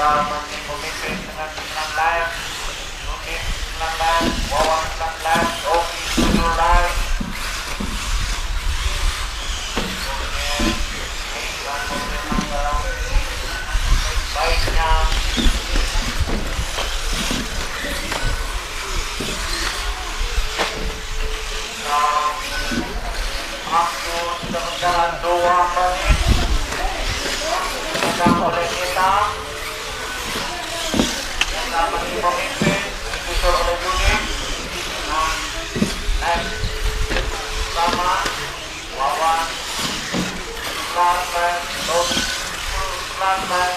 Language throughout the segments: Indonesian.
Masih pemimpin dengan 9 live, Nudin 9 live, Wawan 9 live, Oki 7 live. Baiknya aku sudah berjalan 2 menit. Kita boleh kita masih pemimpin disusul oleh Yudi. Next sama Wawan Selamat Tobi Selamat.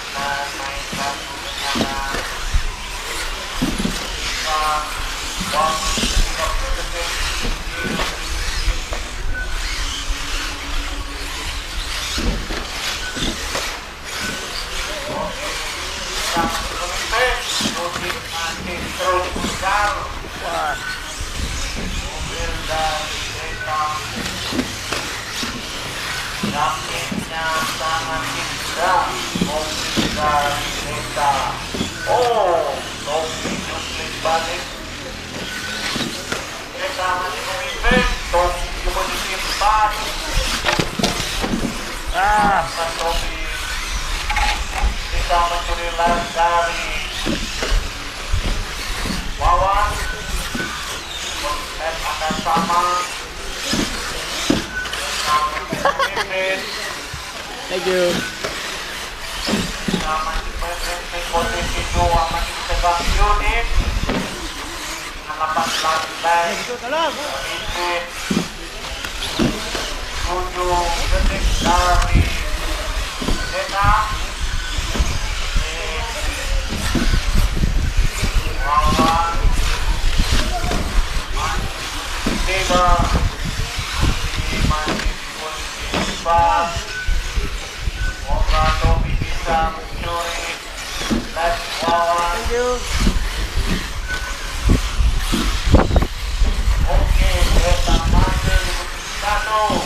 Mainkan terus putar mobil dari kereta yakinnya sangat indah. Mobil dari kereta, oh Topi jungkir balik. Kereta masih memimpin, Topi di posisi 4. Topi bisa mencuri lar dari Wawan. Lap akan sama. Thank you. Masih di posisi 2, masih dipegang unit. 18 lap. 7 detik dari Deta. Wawan 3 masih di posisi 4. Semoga Tobi bisa mencuri lap Wawan. Oke, kereta masih di posisi 1.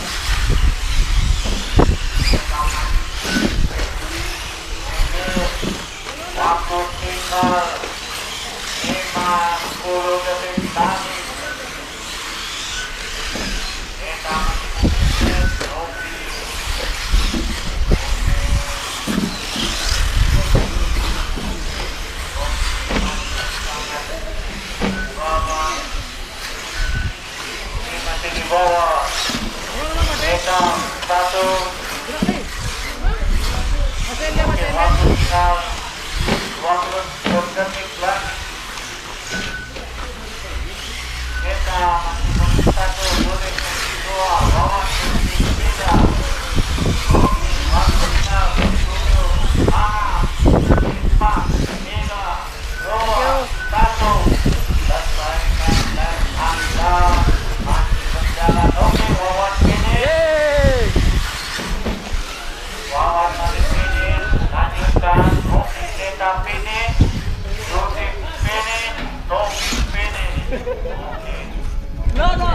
Waktu tinggal 50 detik lagi. Kita masih Tobi. Ini masih di bawah. Kita 1. Oke, waktu tinggal 20 detik lagi. No, no,